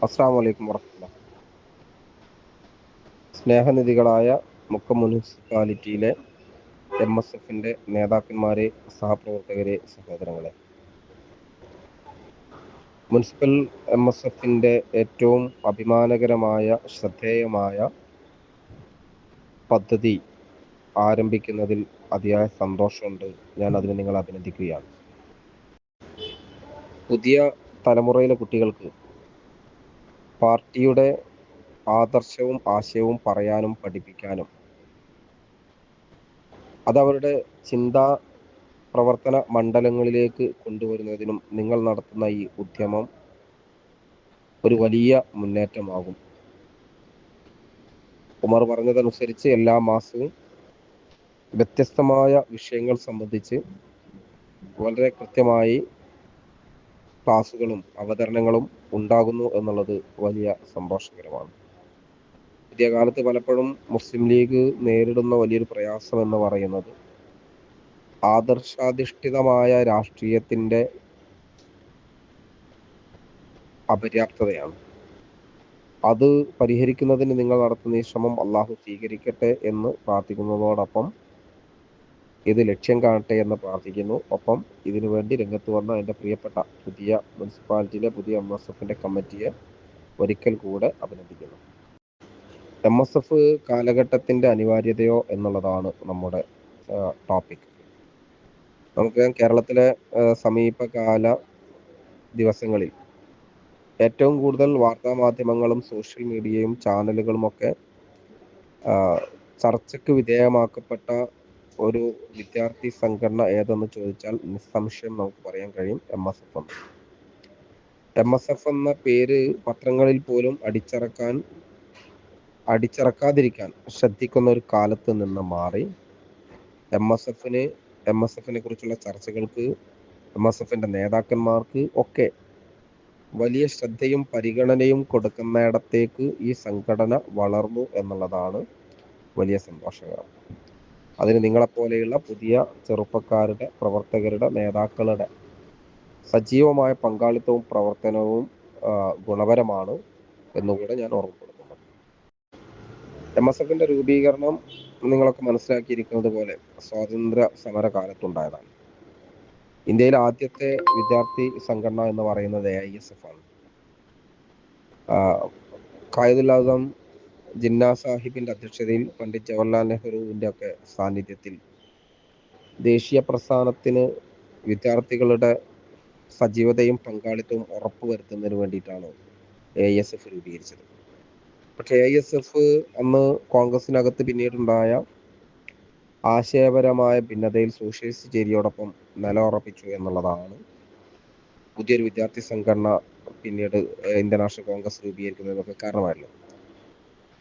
അസ്സലാമു അലൈക്കും വറഹ്മത്തുള്ളാഹി. സ്നേഹനിധികളായ മുക്കം മുനിസിപ്പാലിറ്റിയിലെ MSFന്റെ നേതാക്കന്മാരെ, സഹപ്രവർത്തകരെ, സഹോദരങ്ങളെ, മുനിസിപ്പൽ MSFന്റെ ഏറ്റവും അഭിമാനകരമായ, ശ്രദ്ധേയമായ പദ്ധതി ആരംഭിക്കുന്നതിൽ അതിയായ സന്തോഷമുണ്ട്. ഞാൻ അതിന് നിങ്ങളെ അഭിനന്ദിക്കുകയാണ്. പുതിയ തലമുറയിലെ കുട്ടികൾക്ക് പാർട്ടിയുടെ ആദർശവും ആശയവും പറയാനും പഠിപ്പിക്കാനും അതവരുടെ ചിന്താ പ്രവർത്തന മണ്ഡലങ്ങളിലേക്ക് കൊണ്ടുവരുന്നതിനും നിങ്ങൾ നടത്തുന്ന ഈ ഉദ്യമം ഒരു വലിയ മുന്നേറ്റമാകും. ഉമർ പറഞ്ഞതനുസരിച്ച് എല്ലാ മാസവും വ്യത്യസ്തമായ വിഷയങ്ങൾ സംബന്ധിച്ച് വളരെ കൃത്യമായി ക്ലാസുകളും അവതരണങ്ങളും ഉണ്ടാകുന്നു എന്നുള്ളത് വലിയ സന്തോഷകരമാണ്. പുതിയ കാലത്ത് പലപ്പോഴും മുസ്ലിം ലീഗ് നേരിടുന്ന വലിയൊരു പ്രയാസം എന്ന് പറയുന്നത് ആദർശാധിഷ്ഠിതമായ രാഷ്ട്രീയത്തിൻ്റെ അപര്യാപ്തതയാണ്. അത് പരിഹരിക്കുന്നതിന് നിങ്ങൾ നടത്തുന്ന ഈ ശ്രമം അള്ളാഹു സ്വീകരിക്കട്ടെ എന്ന് പ്രാർത്ഥിക്കുന്നതോടൊപ്പം ഇത് ലക്ഷ്യം കാണട്ടെ എന്ന് പ്രാർത്ഥിക്കുന്നു. ഒപ്പം ഇതിനു വേണ്ടി രംഗത്ത് വന്ന എൻ്റെ പ്രിയപ്പെട്ട പുതിയ മുനിസിപ്പാലിറ്റിയിലെ പുതിയ MSFന്റെ കമ്മിറ്റിയെ ഒരിക്കൽ കൂടെ അഭിനന്ദിക്കുന്നു. MSF കാലഘട്ടത്തിൻ്റെ അനിവാര്യതയോ എന്നുള്ളതാണ് നമ്മുടെ ടോപ്പിക്. നമുക്ക് കേരളത്തിലെ സമീപകാല ദിവസങ്ങളിൽ ഏറ്റവും കൂടുതൽ വാർത്താമാധ്യമങ്ങളും സോഷ്യൽ മീഡിയയും ചാനലുകളുമൊക്കെ ചർച്ചയ്ക്ക് വിധേയമാക്കപ്പെട്ട ഒരു വിദ്യാർത്ഥി സംഘടന ഏതെന്ന് ചോദിച്ചാൽ നിസ്സംശയം നമുക്ക് പറയാൻ കഴിയും MSF എന്ന്. MSF എന്ന പേര് പത്രങ്ങളിൽ പോലും അടിച്ചിറക്കാതിരിക്കാൻ ശ്രദ്ധിക്കുന്ന ഒരു കാലത്ത് നിന്ന് മാറി MSFനെ കുറിച്ചുള്ള ചർച്ചകൾക്ക്, MSFന്റെ നേതാക്കന്മാർക്ക് ഒക്കെ വലിയ ശ്രദ്ധയും പരിഗണനയും കൊടുക്കുന്നിടത്തേക്ക് ഈ സംഘടന വളർന്നു എന്നുള്ളതാണ് വലിയ സന്തോഷകരം. അതിന് നിങ്ങളെപ്പോലെയുള്ള പുതിയ ചെറുപ്പക്കാരുടെ, പ്രവർത്തകരുടെ, നേതാക്കളുടെ സജീവമായ പങ്കാളിത്തവും പ്രവർത്തനവും ഗുണപരമാണ് എന്നുകൂടെ ഞാൻ ഓർമ്മപ്പെടുത്തുന്നു. MSFന്റെ രൂപീകരണം നിങ്ങളൊക്കെ മനസ്സിലാക്കിയിരിക്കുന്നത് പോലെ സ്വാതന്ത്ര്യ സമര കാലത്തുണ്ടായതാണ്. ഇന്ത്യയിലെ ആദ്യത്തെ വിദ്യാർത്ഥി സംഘടന എന്ന് പറയുന്നത് AISF ആണ്. ഖായിദുൽ ആസം ജിന്ന സാഹിബിന്റെ അധ്യക്ഷതയിൽ പണ്ഡിറ്റ് ജവഹർലാൽ നെഹ്റുവിൻ്റെ ഒക്കെ സാന്നിധ്യത്തിൽ ദേശീയ പ്രസ്ഥാനത്തിന് വിദ്യാർത്ഥികളുടെ സജീവതയും പങ്കാളിത്തവും ഉറപ്പുവരുത്തുന്നതിന് വേണ്ടിയിട്ടാണ് AISF രൂപീകരിച്ചത്. പക്ഷേ AISF അന്ന് കോൺഗ്രസിനകത്ത് പിന്നീടുണ്ടായ ആശയപരമായ ഭിന്നതയിൽ സോഷ്യലിസ്റ്റ് ചേരിയോടൊപ്പം നിലയുറപ്പിച്ചു എന്നുള്ളതാണ് പുതിയൊരു വിദ്യാർത്ഥി സംഘടന പിന്നീട് ഇന്ത്യൻ നാഷണൽ കോൺഗ്രസ് രൂപീകരിക്കുന്നതിനൊക്കെ കാരണമായിരുന്നു.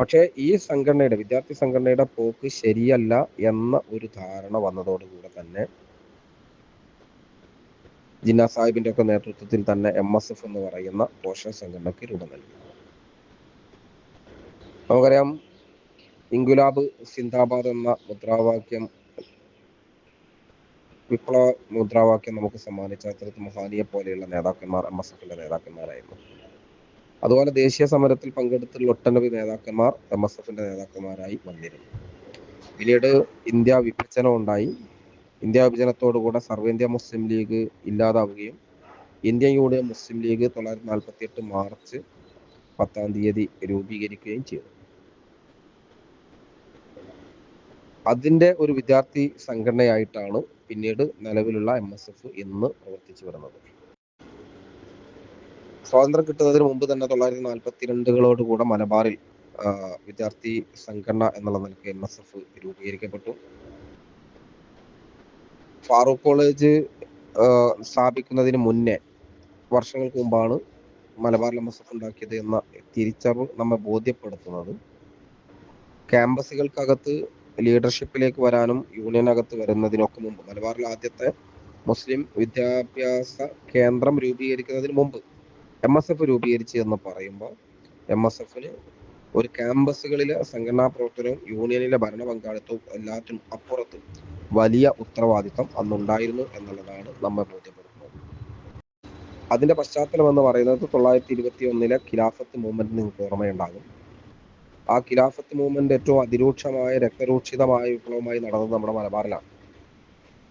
പക്ഷേ ഈ സംഘടനയുടെ, വിദ്യാർത്ഥി സംഘടനയുടെ പോക്ക് ശരിയല്ല എന്ന ഒരു ധാരണ വന്നതോടുകൂടെ തന്നെ ജിന്ന സാഹിബിന്റെ ഒക്കെ നേതൃത്വത്തിൽ തന്നെ MSF എന്ന് പറയുന്ന പോഷക സംഘടനയ്ക്ക് രൂപം നൽകി. നമുക്കറിയാം, ഇൻകുലാബ് സിന്ദാബാദ് എന്ന മുദ്രാവാക്യം, വിപ്ലവ മുദ്രാവാക്യം നമുക്ക് സമ്മാനിച്ച അത്തരത്തിൽ മഹാനിയെ പോലെയുള്ള നേതാക്കന്മാർ MSFന്റെ നേതാക്കന്മാരായിരുന്നു. അതുപോലെ ദേശീയ സമരത്തിൽ പങ്കെടുത്തുള്ള ഒട്ടനവധി നേതാക്കന്മാർ MSFന്റെ നേതാക്കന്മാരായി വന്നിരുന്നു. പിന്നീട് ഇന്ത്യ വിഭജനം ഉണ്ടായി. ഇന്ത്യ വിഭജനത്തോടുകൂടെ സർവ്വേന്ത്യ മുസ്ലിം ലീഗ് ഇല്ലാതാവുകയും ഇന്ത്യൻ യൂണിയൻ മുസ്ലിം ലീഗ് 1948 മാർച്ച് 10 രൂപീകരിക്കുകയും ചെയ്തു. അതിൻ്റെ ഒരു വിദ്യാർത്ഥി സംഘടനയായിട്ടാണ് പിന്നീട് നിലവിലുള്ള MSF ഇന്ന് പ്രവർത്തിച്ചു വരുന്നത്. സ്വാതന്ത്ര്യം കിട്ടുന്നതിന് മുമ്പ് തന്നെ 1942 മലബാറിൽ വിദ്യാർത്ഥി സംഘടന എന്നുള്ള നിലയ്ക്ക് MSF രൂപീകരിക്കപ്പെട്ടു. ഫാറൂഖ് കോളേജ് സ്ഥാപിക്കുന്നതിന് മുന്നേ, വർഷങ്ങൾക്ക് മുമ്പാണ് മലബാറിൽ MSF ഉണ്ടാക്കിയത് എന്ന തിരിച്ചറിവ് നമ്മെ ബോധ്യപ്പെടുത്തുന്നത് ക്യാമ്പസുകൾക്കകത്ത് ലീഡർഷിപ്പിലേക്ക് വരാനും യൂണിയനകത്ത് വരുന്നതിനൊക്കെ മുമ്പ്, മലബാറിൽ ആദ്യത്തെ മുസ്ലിം വിദ്യാഭ്യാസ കേന്ദ്രം രൂപീകരിക്കുന്നതിന് മുമ്പ് MSF രൂപീകരിച്ചു എന്ന് പറയുമ്പോൾ MSFന് ഒരു ക്യാമ്പസുകളിലെ സംഘടനാ പ്രവർത്തനവും യൂണിയനിലെ ഭരണ പങ്കാളിത്തവും എല്ലാത്തിനും അപ്പുറത്ത് വലിയ ഉത്തരവാദിത്തം അന്നുണ്ടായിരുന്നു എന്നുള്ളതാണ് നമ്മെ ബോധ്യപ്പെടുത്തുന്നത്. അതിന്റെ പശ്ചാത്തലം എന്ന് പറയുന്നത് 1921 ഖിലാഫത്ത് മൂവ്മെന്റ് നിങ്ങൾക്ക് ഓർമ്മയുണ്ടാകും. ആ ഖിലാഫത്ത് മൂവ്മെന്റ് ഏറ്റവും അതിരൂക്ഷമായ രക്തരൂക്ഷിതമായ വിപ്ലവമായി നടന്നത് നമ്മുടെ മലബാറിലാണ്.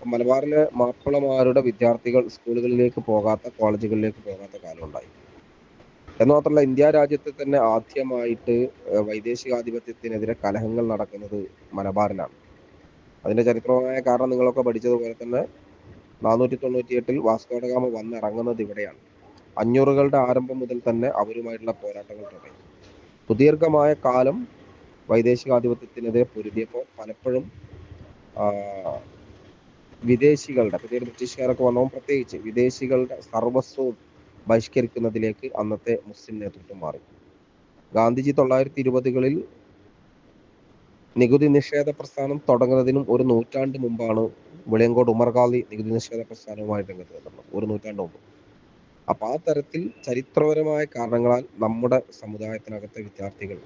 മലബാറിലെ മാപ്പിളമാരുടെ വിദ്യാർത്ഥികൾ സ്കൂളുകളിലേക്ക് പോകാത്ത, കോളേജുകളിലേക്ക് പോകാത്ത കാലം ഉണ്ടായി. എന്ന് മാത്രമല്ല, ഇന്ത്യ രാജ്യത്ത് തന്നെ ആദ്യമായിട്ട് വൈദേശികാധിപത്യത്തിനെതിരെ കലഹങ്ങൾ നടക്കുന്നത് മലബാറിലാണ്. അതിന്റെ ചരിത്രമായ കാരണം നിങ്ങളൊക്കെ പഠിച്ചതുപോലെ തന്നെ 498 വാസ്കോഡഗാമ വന്നിറങ്ങുന്നത് ഇവിടെയാണ്. 500കളുടെ ആരംഭം മുതൽ തന്നെ അവരുമായിട്ടുള്ള പോരാട്ടങ്ങൾ തുടങ്ങി. സുദീർഘമായ കാലം വൈദേശികാധിപത്യത്തിനെതിരെ പൊരുതിയപ്പോൾ പലപ്പോഴും വിദേശികളുടെ, പുതിയ ബ്രിട്ടീഷുകാരൊക്കെ വന്നപ്പോൾ പ്രത്യേകിച്ച് വിദേശികളുടെ സർവസ്വവും ബഹിഷ്കരിക്കുന്നതിലേക്ക് അന്നത്തെ മുസ്ലിം നേതൃത്വം മാറി. ഗാന്ധിജി 1920കളിൽ നികുതി നിഷേധ പ്രസ്ഥാനം തുടങ്ങുന്നതിനും ഒരു നൂറ്റാണ്ട് മുമ്പാണ് വെളിയങ്കോട് ഉമർ ഖാദി നികുതി നിഷേധ പ്രസ്ഥാനവുമായിട്ട് രംഗത്ത് വന്നത്, ഒരു നൂറ്റാണ്ട് മുമ്പ്. അപ്പൊ ആ തരത്തിൽ ചരിത്രപരമായ കാരണങ്ങളാൽ നമ്മുടെ സമുദായത്തിനകത്തെ വിദ്യാർത്ഥികൾ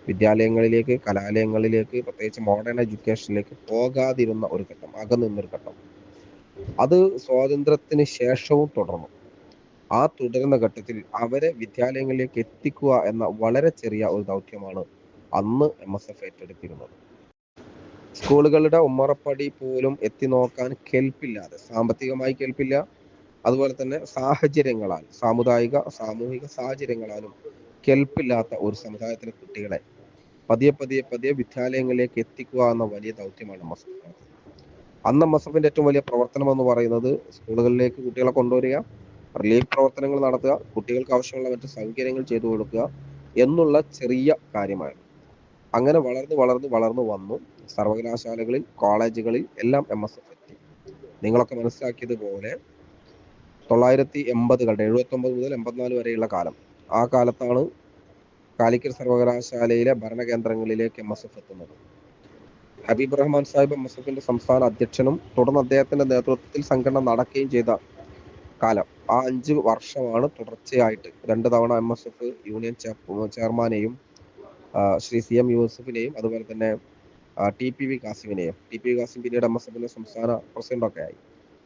വിദ്യാലയങ്ങളിലേക്ക്, കലാലയങ്ങളിലേക്ക്, പ്രത്യേകിച്ച് മോഡേൺ എഡ്യൂക്കേഷനിലേക്ക് പോകാതിരുന്ന ഒരു ഘട്ടം, അകന്നിന്നൊരു ഘട്ടം, അത് സ്വാതന്ത്ര്യത്തിന് ശേഷവും തുടർന്നു. ആ തുടരുന്ന ഘട്ടത്തിൽ അവരെ വിദ്യാലയങ്ങളിലേക്ക് എത്തിക്കുക എന്ന വളരെ ചെറിയ ഒരു ദൗത്യമാണ് അന്ന് MSF ഏറ്റെടുത്തിരുന്നത്. സ്കൂളുകളുടെ ഉമ്മറപ്പടി പോലും എത്തി നോക്കാൻ കെൽപ്പില്ലാതെ, സാമ്പത്തികമായി കെൽപ്പില്ല, അതുപോലെ തന്നെ സാഹചര്യങ്ങളാൽ, സാമൂഹിക സാഹചര്യങ്ങളാലും കെൽപ്പില്ലാത്ത ഒരു സമുദായത്തിലെ കുട്ടികളെ പതിയെ പതിയെ പതിയെ വിദ്യാലയങ്ങളിലേക്ക് എത്തിക്കുക എന്ന വലിയ ദൗത്യമാണ് MSF. അന്ന് MSFന്റെ ഏറ്റവും വലിയ പ്രവർത്തനം എന്ന് പറയുന്നത് സ്കൂളുകളിലേക്ക് കുട്ടികളെ കൊണ്ടുവരിക, റിലീഫ് പ്രവർത്തനങ്ങൾ നടത്തുക, കുട്ടികൾക്ക് ആവശ്യമുള്ള മറ്റ് സൗകര്യങ്ങൾ ചെയ്തു കൊടുക്കുക എന്നുള്ള ചെറിയ കാര്യമായിരുന്നു. അങ്ങനെ വളർന്നു വന്നു സർവകലാശാലകളിൽ, കോളേജുകളിൽ എല്ലാം MSF എത്തി. നിങ്ങളൊക്കെ മനസ്സിലാക്കിയതുപോലെ 1980കളുടെ 79 മുതൽ 84 വരെയുള്ള കാലം, ആ കാലത്താണ് കാലിക്കറ്റ് സർവകലാശാലയിലെ ഭരണകേന്ദ്രങ്ങളിലേക്ക് MSF എത്തുന്നത്. ഹബീബ് റഹ്മാൻ സാഹിബ് MSFന്റെ സംസ്ഥാന അധ്യക്ഷനും തുടർന്ന് അദ്ദേഹത്തിന്റെ നേതൃത്വത്തിൽ സംഘടന നടക്കുകയും ചെയ്ത കാലം. ആ 5 വർഷമാണ് തുടർച്ചയായിട്ട് 2 തവണ MSF യൂണിയൻ ചെയർമാനെയും ശ്രീ CM യൂസഫിനെയും അതുപോലെ തന്നെ TPV കാസിമിനെയും, TPV കാസിം പിന്നീട് MSFന്റെ സംസ്ഥാന പ്രസിഡന്റൊക്കെ ആയി.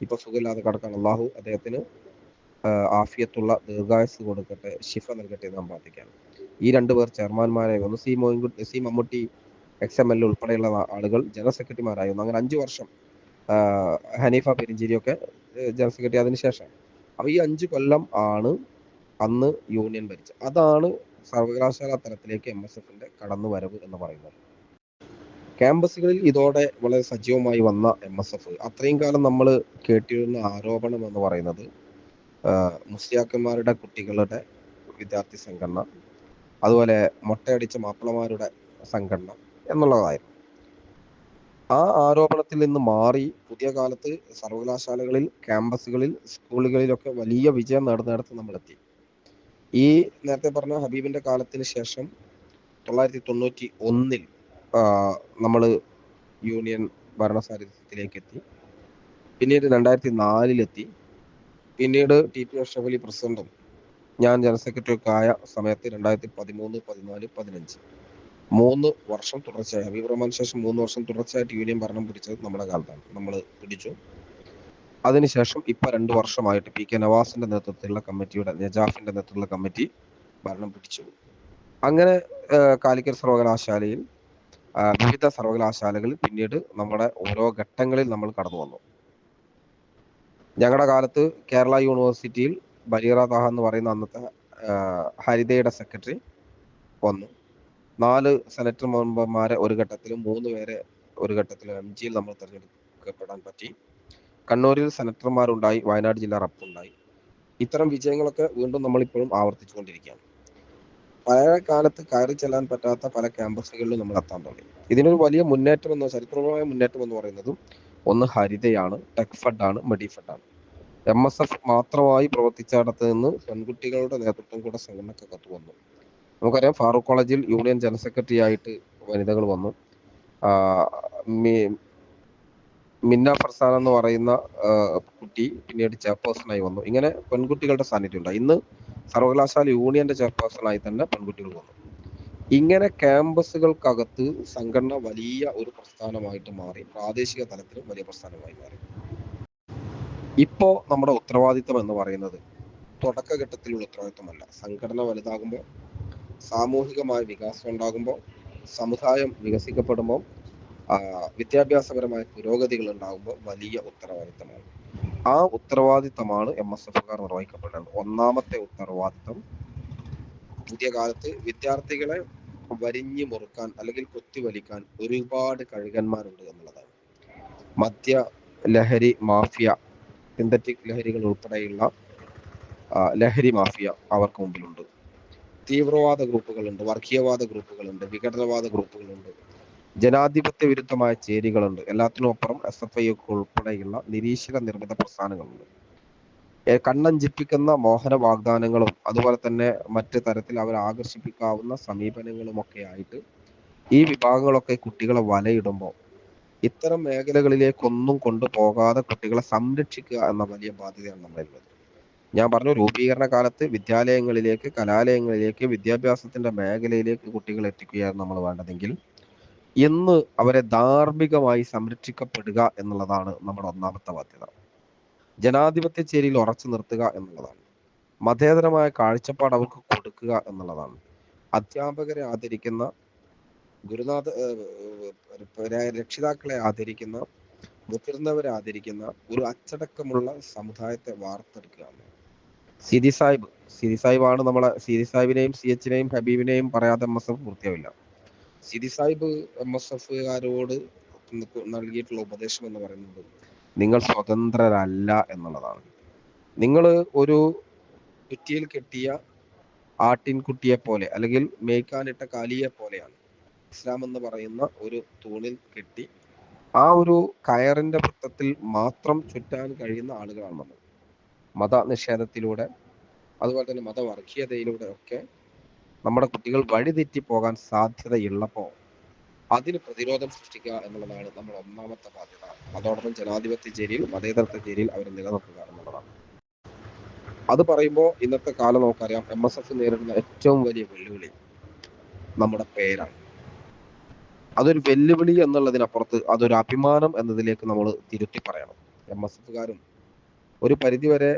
ഇപ്പൊ സുഖമില്ലാതെ കിടക്കാണ്. അള്ളാഹു അദ്ദേഹത്തിന് ആഫിയത്തുള്ള ദീർഘായുസ് കൊടുക്കട്ടെ, ശിഫ നൽകട്ടെ എന്ന് നാം പ്രാർത്ഥിക്കാം. ഈ 2 പേർ ചെയർമാൻമാരായി വന്നു. സി മമ്മൂട്ടി XML ഉൾപ്പെടെയുള്ള ആളുകൾ ജനറൽ സെക്രട്ടറിമാരായി വന്നു. അങ്ങനെ 5 വർഷം ഹനീഫ പെരിഞ്ചേരിയൊക്കെ ജനറൽ സെക്രട്ടറി അതിനുശേഷം. അപ്പൊ ഈ 5 കൊല്ലം ആണ് അന്ന് യൂണിയൻ ഭരിച്ചത്. അതാണ് സർവകലാശാല തലത്തിലേക്ക് MSFന്റെ കടന്നു വരവ് എന്ന് പറയുന്നത്. ക്യാമ്പസുകളിൽ ഇതോടെ വളരെ സജീവമായി വന്ന MSF, അത്രയും കാലം നമ്മൾ കേട്ടിരുന്ന ആരോപണം എന്ന് പറയുന്നത് മുസ്ലിയാക്കന്മാരുടെ കുട്ടികളുടെ വിദ്യാർത്ഥി സംഘടന, അതുപോലെ മൊട്ടയടിച്ച മാപ്പിളമാരുടെ സംഘടന എന്നുള്ളതായിരുന്നു. ആ ആരോപണത്തിൽ നിന്ന് മാറി പുതിയ കാലത്ത് സർവകലാശാലകളിൽ, ക്യാമ്പസുകളിൽ, സ്കൂളുകളിലൊക്കെ വലിയ വിജയം നേടുന്നിടത്ത് നമ്മളെത്തി. ഈ നേരത്തെ പറഞ്ഞ ഹബീബിന്റെ കാലത്തിന് ശേഷം 1991 നമ്മൾ യൂണിയൻ ഭരണസാരഥ്യത്തിലേക്ക് എത്തി. പിന്നീട് 2004 പിന്നീട് TP അഷ്റഫ് അലി പ്രസിഡന്റും ഞാൻ ജനറൽ സെക്രട്ടറി ഒക്കെ ആയ സമയത്ത് 2013, 14, 15 3 വർഷം തുടർച്ചയായി, ഹബീബ് റഹ്മാന് ശേഷം 3 വർഷം തുടർച്ചയായിട്ട് യൂണിയൻ ഭരണം പിടിച്ചത് നമ്മുടെ കാലത്താണ്, നമ്മൾ പിടിച്ചു. അതിനുശേഷം ഇപ്പൊ 2 വർഷമായിട്ട് PK നവാസിന്റെ നേതൃത്വത്തിലുള്ള കമ്മിറ്റിയുടെ, നജാഫിന്റെ നേതൃത്വത്തിലുള്ള കമ്മിറ്റി ഭരണം പിടിച്ചു. അങ്ങനെ കാലിക്കറ്റ് സർവകലാശാലയിൽ, വിവിധ സർവകലാശാലകളിൽ പിന്നീട് നമ്മുടെ ഓരോ ഘട്ടങ്ങളിൽ നമ്മൾ കടന്നു വന്നു. ഞങ്ങളുടെ കാലത്ത് കേരള യൂണിവേഴ്സിറ്റിയിൽ ബലീറ താഹ എന്ന് പറയുന്ന അന്നത്തെ ഹരിതയുടെ സെക്രട്ടറി വന്നു. 4 സെനറ്റർ മെമ്പർമാരെ ഒരു ഘട്ടത്തിലും 3 പേരെ ഒരു ഘട്ടത്തിലും MGയിൽ നമ്മൾ തിരഞ്ഞെടുക്കപ്പെടാൻ പറ്റി. കണ്ണൂരിൽ സെനറ്റർമാരുണ്ടായി, വയനാട് ജില്ലാ റപ്പുണ്ടായി. ഇത്തരം വിജയങ്ങളൊക്കെ വീണ്ടും നമ്മളിപ്പോഴും ആവർത്തിച്ചുകൊണ്ടിരിക്കുകയാണ്. പഴയ കാലത്ത് കയറി ചെല്ലാൻ പറ്റാത്ത പല ക്യാമ്പസുകളിലും നമ്മൾ എത്താൻ തുടങ്ങി. ഇതിനൊരു വലിയ മുന്നേറ്റം ചരിത്രപരമായ മുന്നേറ്റം എന്ന് പറയുന്നതും ഒന്ന് ഹരിതയാണ്, ടെക്ഫഡ് ആണ്, മെഡിഫഡ് ആണ്. MSF മാത്രമായി പ്രവർത്തിച്ചിടത്ത് നിന്ന് പെൺകുട്ടികളുടെ നേതൃത്വം കൂടെ സംഘടനക്കകത്ത് വന്നു. നമുക്കറിയാം, ഫാറൂഖ് കോളേജിൽ യൂണിയൻ ജനറൽ സെക്രട്ടറി ആയിട്ട് വനിതകൾ വന്നു. മിന്ന ഫർസാൻ എന്ന് പറയുന്ന കുട്ടി പിന്നീട് ചെയർപേഴ്സണായി വന്നു. ഇങ്ങനെ പെൺകുട്ടികളുടെ സാന്നിധ്യം ഉണ്ടായി. ഇന്ന് സർവകലാശാല യൂണിയന്റെ ചെയർപേഴ്സണായി തന്നെ പെൺകുട്ടികൾ വന്നു. ഇങ്ങനെ ക്യാമ്പസുകൾക്കകത്ത് സംഘടന വലിയ ഒരു പ്രസ്ഥാനമായിട്ട് മാറി, പ്രാദേശിക തലത്തിലും വലിയ പ്രസ്ഥാനമായി മാറി. ഇപ്പോ നമ്മുടെ ഉത്തരവാദിത്തം എന്ന് പറയുന്നത് തുടക്കഘട്ടത്തിലുള്ള ഉത്തരവാദിത്വമല്ല. സംഘടന വലുതാകുമ്പോൾ, സാമൂഹികമായ വികാസം ഉണ്ടാകുമ്പോൾ, സമുദായം വികസിക്കപ്പെടുമ്പോൾ, വിദ്യാഭ്യാസപരമായ പുരോഗതികൾ ഉണ്ടാകുമ്പോൾ വലിയ ഉത്തരവാദിത്തമാണ്. ആ ഉത്തരവാദിത്തമാണ് MSFകാർ നിർവഹിക്കപ്പെടേണ്ടത്. ഒന്നാമത്തെ ഉത്തരവാദിത്തം, പുതിയ കാലത്ത് വിദ്യാർത്ഥികളെ വരിഞ്ഞു മുറുക്കാൻ അല്ലെങ്കിൽ കുത്തിവലിക്കാൻ ഒരുപാട് കഴുകന്മാരുണ്ട് എന്നുള്ളതാണ്. മദ്യ ലഹരി മാഫിയ, സിന്തറ്റിക് ലഹരികൾ ഉൾപ്പെടെയുള്ള ലഹരി മാഫിയ അവർക്ക് മുമ്പിലുണ്ട്. തീവ്രവാദ ഗ്രൂപ്പുകളുണ്ട്, വർഗീയവാദ ഗ്രൂപ്പുകളുണ്ട്, വിഘടനവാദ ഗ്രൂപ്പുകളുണ്ട്, ജനാധിപത്യ വിരുദ്ധമായ ചേരികളുണ്ട്. എല്ലാത്തിനും അപ്പുറം SFI ഒക്കെ ഉൾപ്പെടെയുള്ള നിരീശ്വര നിർമ്മിത പ്രസ്ഥാനങ്ങളുണ്ട്. കണ്ണഞ്ചിപ്പിക്കുന്ന മോഹന വാഗ്ദാനങ്ങളും അതുപോലെ തന്നെ മറ്റ് തരത്തിൽ അവരെ ആകർഷിപ്പിക്കാവുന്ന സമീപനങ്ങളും ഒക്കെ ആയിട്ട് ഈ വിഭാഗങ്ങളൊക്കെ കുട്ടികളെ വലയിടുമ്പോൾ ഇത്തരം മേഖലകളിലേക്കൊന്നും കൊണ്ടുപോകാതെ കുട്ടികളെ സംരക്ഷിക്കുക എന്ന വലിയ ബാധ്യതയാണ് നമ്മളുള്ളത്. ഞാൻ പറഞ്ഞു, രൂപീകരണ കാലത്ത് വിദ്യാലയങ്ങളിലേക്ക്, കലാലയങ്ങളിലേക്ക്, വിദ്യാഭ്യാസത്തിന്റെ മേഖലയിലേക്ക് കുട്ടികളെ എത്തിക്കുകയാണ് നമ്മൾ വേണ്ടതെങ്കിൽ ഇന്ന് അവരെ ധാർമ്മികമായി സംരക്ഷിക്കപ്പെടുക എന്നുള്ളതാണ് നമ്മുടെ ഒന്നാമത്തെ ബാധ്യത. ജനാധിപത്യ ചേരിയിൽ ഉറച്ചു നിർത്തുക എന്നുള്ളതാണ്. മതേതരമായ കാഴ്ചപ്പാട് അവർക്ക് കൊടുക്കുക എന്നുള്ളതാണ്. അധ്യാപകരെ ആദരിക്കുന്ന, ഗുരുനാഥ രക്ഷിതാക്കളെ ആദരിക്കുന്ന, മുതിർന്നവരെ ആദരിക്കുന്ന ഒരു അച്ചടക്കമുള്ള സമുദായത്തെ വാർത്തെടുക്കുക. സിദി സാഹിബാണ് നമ്മളെ. സിദി സാഹിബിനെയും CH നെയും ഹബീബിനെയും പറയാതെ MSF പൂർത്തിയാവില്ല. സിദി സാഹിബ് MSFകാരോട് നൽകിയിട്ടുള്ള ഉപദേശം എന്ന് പറയുന്നത് നിങ്ങൾ സ്വതന്ത്രരല്ല എന്നുള്ളതാണ്. നിങ്ങൾ ഒരു കുറ്റിയിൽ കെട്ടിയ ആട്ടിൻകുട്ടിയെ പോലെ അല്ലെങ്കിൽ മേയ്ക്കാനിട്ട കാലിയെ പോലെയാണ്. ഇസ്ലാം എന്ന് പറയുന്ന ഒരു തൂണിൽ കെട്ടി ആ ഒരു കയറിന്റെ വൃത്തത്തിൽ മാത്രം ചുറ്റാൻ കഴിയുന്ന ആളുകളാണ് നമ്മൾ. മതനിഷേധത്തിലൂടെ അതുപോലെ തന്നെ മതവർഗീയതയിലൂടെ ഒക്കെ നമ്മുടെ കുട്ടികൾ വഴിതെറ്റി പോകാൻ സാധ്യതയുള്ളപ്പോൾ അതിന് പ്രതിരോധം സൃഷ്ടിക്കുക എന്നുള്ളതാണ് നമ്മുടെ ഒന്നാമത്തെ ബാധ്യത. അതോടൊപ്പം ജനാധിപത്യ ചേരിയിൽ, മതേതരത്വ ചേരിയിൽ അവർ നിലനിർത്തുക എന്നുള്ളതാണ്. അത് പറയുമ്പോൾ ഇന്നത്തെ കാലം നമുക്കറിയാം, MSF നേരിടുന്ന ഏറ്റവും വലിയ വെല്ലുവിളി നമ്മുടെ പേരാണ്. അതൊരു വെല്ലുവിളി എന്നുള്ളതിനപ്പുറത്ത് അതൊരു അഭിമാനം എന്നതിലേക്ക് നമ്മൾ തിരുത്തി പറയണം. MSFകാരും ഒരു പരിധിവരെ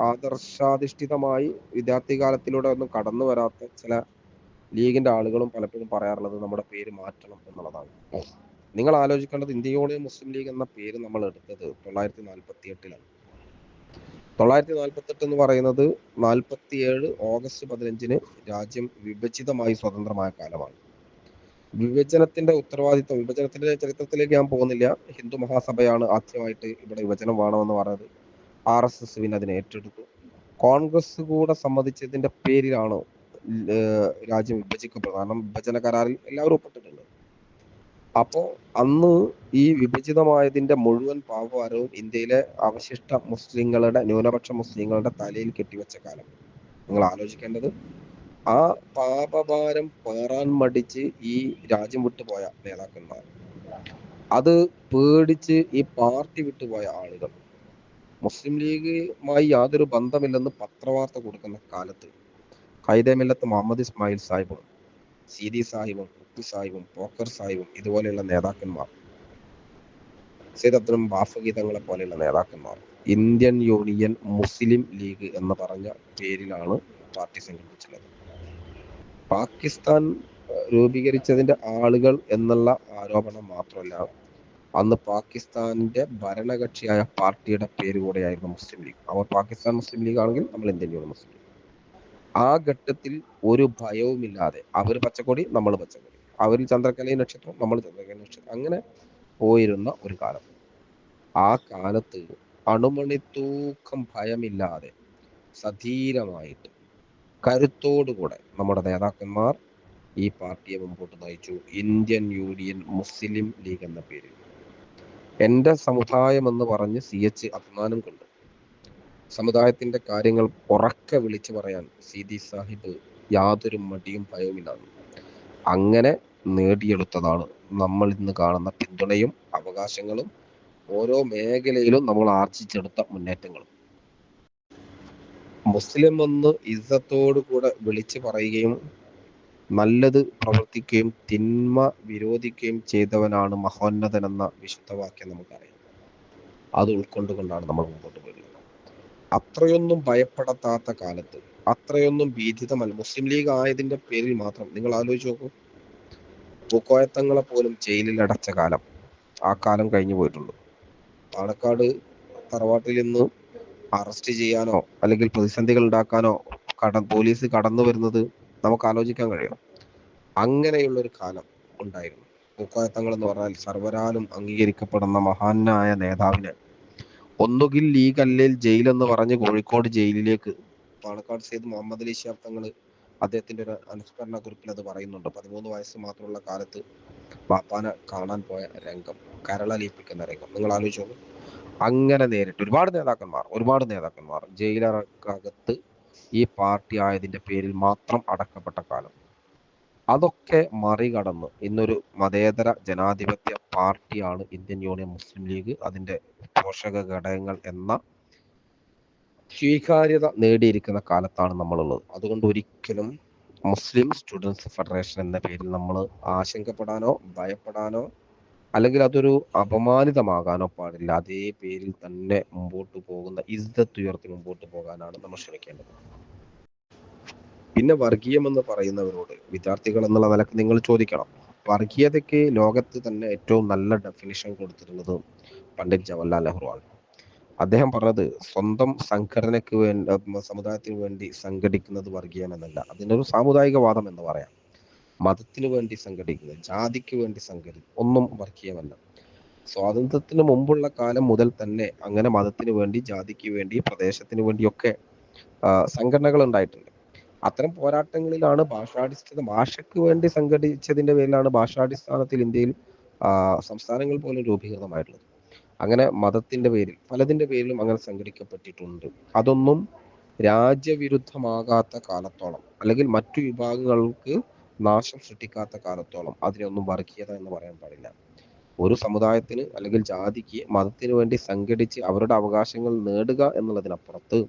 ആദർശാധിഷ്ഠിതമായി വിദ്യാർത്ഥി കാലത്തിലൂടെ ഒന്നും കടന്നു വരാത്ത ചില ലീഗിന്റെ ആളുകളും പലപ്പോഴും പറയാറുള്ളത് നമ്മുടെ പേര് മാറ്റണം എന്നുള്ളതാണ്. നിങ്ങൾ ആലോചിക്കേണ്ടത്, ഇന്ത്യൻ യൂണിയൻ മുസ്ലിം ലീഗ് എന്ന പേര് നമ്മൾ എടുത്തത് 948-ലാണ്. 948 എന്ന് പറയുന്നത് 47 ഓഗസ്റ്റ് 15-ന് രാജ്യം വിഭജിതമായി സ്വതന്ത്രമായ കാലമാണ്. വിഭജനത്തിന്റെ ഉത്തരവാദിത്വം, വിഭജനത്തിന്റെ ചരിത്രത്തിലേക്ക് ഞാൻ പോകുന്നില്ല. ഹിന്ദു മഹാസഭയാണ് ആദ്യമായിട്ട് ഇവിടെ വിഭജനം വേണമെന്ന് പറഞ്ഞത്. RSS പിന്നെ അതിനെ ഏറ്റെടുത്തു. കോൺഗ്രസ് കൂടെ സമ്മതിച്ചതിന്റെ പേരിലാണ് രാജ്യം വിഭജിക്കപ്പെടുന്നത്. കാരണം വിഭജന കരാറിൽ എല്ലാവരും ഒപ്പിട്ടിട്ടുണ്ട്. അപ്പോൾ അന്ന് ഈ വിഭജിതമായതിന്റെ മുഴുവൻ പാപഭാരവും ഇന്ത്യയിലെ അവശിഷ്ട മുസ്ലിങ്ങളുടെ, ന്യൂനപക്ഷ മുസ്ലിങ്ങളുടെ തലയിൽ കെട്ടിവെച്ച കാലം. നിങ്ങൾ ആലോചിക്കേണ്ടത്, ആ പാപഭാരം പേറാൻ മടിച്ച് ഈ രാജ്യം വിട്ടുപോയ നേതാക്കന്മാർ, അത് പേടിച്ച് ഈ പാർട്ടി വിട്ടുപോയ ആളുകൾ, മുസ്ലിം ലീഗുമായി യാതൊരു ബന്ധമില്ലെന്ന് പത്രവാർത്ത കൊടുക്കുന്ന കാലത്ത് ഖൈദമില്ലത്ത് മുഹമ്മദ് ഇസ്മായിൽ സാഹിബും സിദി സാഹിബും കുട്ടി സാഹിബും പോക്കർ സാഹിബും ഇതുപോലെയുള്ള നേതാക്കന്മാർ, സയ്യിദ് അബ്ദുൽ ബാഫഗീതങ്ങളെ പോലെയുള്ള നേതാക്കന്മാർ ഇന്ത്യൻ യൂണിയൻ മുസ്ലിം ലീഗ് എന്ന് പറഞ്ഞ പേരിലാണ് പാർട്ടി സംഘടിപ്പിച്ചിട്ടുള്ളത്. പാകിസ്ഥാൻ രൂപീകരിച്ചതിന്റെ ആളുകൾ എന്നുള്ള ആരോപണം മാത്രമല്ല, അന്ന് പാകിസ്ഥാനിന്റെ ഭരണകക്ഷിയായ പാർട്ടിയുടെ പേര് കൂടെയായിരുന്നു മുസ്ലിം ലീഗ്. അവർ പാകിസ്ഥാൻ മുസ്ലിം ലീഗ് ആണെങ്കിൽ നമ്മൾ ഇന്ത്യൻ യൂണിയൻ മുസ്ലിം ലീഗ്. ആ ഘട്ടത്തിൽ ഒരു ഭയവുമില്ലാതെ അവർ പച്ചക്കൊടി, നമ്മൾ പച്ചക്കൊടി, അവരിൽ ചന്ദ്രക്കലയും നക്ഷത്രം, നമ്മൾ ചന്ദ്രക്കല നക്ഷത്രം, അങ്ങനെ പോയിരുന്ന ഒരു കാലം. ആ കാലത്ത് അണുമണി തൂക്കം ഭയമില്ലാതെ സധീരമായിട്ട് കരുത്തോടുകൂടെ നമ്മുടെ നേതാക്കന്മാർ ഈ പാർട്ടിയെ മുമ്പോട്ട് നയിച്ചു. ഇന്ത്യൻ യൂണിയൻ മുസ്ലിം ലീഗ് എന്ന പേരിൽ എൻ്റെ സമുദായം എന്ന് പറഞ്ഞ് CH അഭിമാനം കൊണ്ട് സമുദായത്തിന്റെ കാര്യങ്ങൾ ഉറക്കെ വിളിച്ചു പറയാൻ സിദി സാഹിബ് യാതൊരു മടിയും ഭയവുമില്ലാതെ അങ്ങനെ നേടിയെടുത്തതാണ് നമ്മൾ ഇന്ന് കാണുന്ന പിന്തുണയും അവകാശങ്ങളും ഓരോ മേഖലയിലും നമ്മൾ ആർജിച്ചെടുത്ത മുന്നേറ്റങ്ങളും. മുസ്ലിം എന്ന് ഇസ്സത്തോടു കൂടെ വിളിച്ചു പറയുകയും നല്ലത് പ്രവർത്തിക്കുകയും തിന്മ വിരോധിക്കുകയും ചെയ്തവനാണ് മഹോന്നതൻ എന്ന വിശുദ്ധവാക്യം നമുക്കറിയാം. അത് ഉൾക്കൊണ്ടുകൊണ്ടാണ് നമ്മൾ മുമ്പോട്ട് പോയിട്ടുള്ളത്. അത്രയൊന്നും ഭയപ്പെടത്താത്ത കാലത്ത്, അത്രയൊന്നും ഭീതിതമല്ല മുസ്ലിം ലീഗ് ആയതിന്റെ പേരിൽ മാത്രം നിങ്ങൾ ആലോചിച്ച് നോക്കൂ. പൂക്കോയത്തങ്ങളെ പോലും ജയിലിൽ അടച്ച കാലം, ആ കാലം കഴിഞ്ഞു പോയിട്ടുണ്ട്. പാലക്കാട് തറവാട്ടിൽ നിന്ന് അറസ്റ്റ് ചെയ്യാനോ അല്ലെങ്കിൽ പ്രതിസന്ധികൾ ഉണ്ടാക്കാനോ പോലീസ് കടന്നു വരുന്നത് നമുക്ക് ആലോചിക്കാൻ കഴിയും. അങ്ങനെയുള്ളൊരു കാലം ഉണ്ടായിരുന്നു. പൂക്കോയത്തങ്ങൾ എന്ന് പറഞ്ഞാൽ സർവരാലും അംഗീകരിക്കപ്പെടുന്ന മഹാനായ നേതാവിനെ ഒന്നുകിൽ ലീഗ് അല്ലെങ്കിൽ ജയിൽ എന്ന് പറഞ്ഞ് കോഴിക്കോട് ജയിലിലേക്ക് പാലക്കാട് സെയ്ദ് മുഹമ്മദ് അലി ശിഹാബ് തങ്ങൾ അദ്ദേഹത്തിന്റെ ഒരു അനുസ്മരണ കുറിപ്പിൽ അത് പറയുന്നുണ്ട്. 13 വയസ്സ് മാത്രമുള്ള കാലത്ത് ബാപ്പാനെ കാണാൻ പോയ രംഗം, കരളലിയിപ്പിക്കുന്ന രംഗം നിങ്ങൾ ആലോചിച്ചോളൂ. അങ്ങനെ നേരിട്ട് ഒരുപാട് നേതാക്കന്മാർ ജയിലറക്കകത്ത് ഈ പാർട്ടി ആയതിന്റെ പേരിൽ മാത്രം അടക്കപ്പെട്ട കാലം. അതൊക്കെ മറികടന്ന് ഇന്നൊരു മതേതര ജനാധിപത്യ പാർട്ടിയാണ് ഇന്ത്യൻ യൂണിയൻ മുസ്ലിം ലീഗ്. അതിന്റെ പോഷക ഘടകങ്ങൾ എന്ന സ്വീകാര്യത നേടിയിരിക്കുന്ന കാലത്താണ് നമ്മളുള്ളത്. അതുകൊണ്ട് ഒരിക്കലും മുസ്ലിം സ്റ്റുഡൻസ് ഫെഡറേഷൻ എന്ന പേരിൽ നമ്മൾ ആശങ്കപ്പെടാനോ ഭയപ്പെടാനോ അല്ലെങ്കിൽ അതൊരു അപമാനിതമാകാനോ പാടില്ല. അതേ പേരിൽ തന്നെ മുമ്പോട്ട് പോകുന്ന ഇസ്സത്ത് ഉയർത്തി മുമ്പോട്ട് പോകാനാണ് നമ്മൾ ശ്രമിക്കേണ്ടത്. പിന്നെ വർഗീയം എന്ന് പറയുന്നവരോട് വിദ്യാർത്ഥികൾ എന്നുള്ള നിലക്ക് നിങ്ങൾ ചോദിക്കണം. വർഗീയതയ്ക്ക് ലോകത്ത് തന്നെ ഏറ്റവും നല്ല ഡെഫിനിഷൻ കൊടുത്തിട്ടുള്ളത് പണ്ഡിറ്റ് ജവഹർലാൽ നെഹ്റു ആണ്. അദ്ദേഹം പറഞ്ഞത് സ്വന്തം സംഘടനയ്ക്ക് വേണ്ടി സമുദായത്തിന് വേണ്ടി സംഘടിക്കുന്നത് വർഗീയമെന്നല്ല, അതിനൊരു സാമുദായിക വാദം എന്ന് പറയാം. മതത്തിന് വേണ്ടി സംഘടിക്കുന്നത്, ജാതിക്ക് വേണ്ടി സംഘടിക്കുന്നത് ഒന്നും വർഗീയമല്ല. സ്വാതന്ത്ര്യത്തിന് മുമ്പുള്ള കാലം മുതൽ തന്നെ അങ്ങനെ മതത്തിന് വേണ്ടി, ജാതിക്ക് വേണ്ടി, പ്രദേശത്തിന് വേണ്ടിയൊക്കെ സംഘടനകൾ ഉണ്ടായിട്ടുണ്ട്. അത്തരം പോരാട്ടങ്ങളിലാണ് ഭാഷയ്ക്ക് വേണ്ടി സംഘടിച്ചതിന്റെ പേരിലാണ് ഭാഷാടിസ്ഥാനത്തിൽ ഇന്ത്യയിൽ സംസ്ഥാനങ്ങൾ പോലും രൂപീകൃതമായിട്ടുള്ളത്. അങ്ങനെ മതത്തിന്റെ പേരിൽ പലതിന്റെ പേരിലും അങ്ങനെ സംഘടിക്കപ്പെട്ടിട്ടുണ്ട്. അതൊന്നും രാജ്യവിരുദ്ധമാകാത്ത കാലത്തോളം അല്ലെങ്കിൽ മറ്റു വിഭാഗങ്ങൾക്ക് നാശം സൃഷ്ടിക്കാത്ത കാലത്തോളം അതിനൊന്നും വർഗീയത എന്ന് പറയാൻ പാടില്ല. ഒരു സമുദായത്തിന് അല്ലെങ്കിൽ ജാതിക്ക് മതത്തിന് വേണ്ടി സംഘടിച്ച് അവരുടെ അവകാശങ്ങൾ നേടുക എന്നുള്ളതിനപ്പുറത്ത്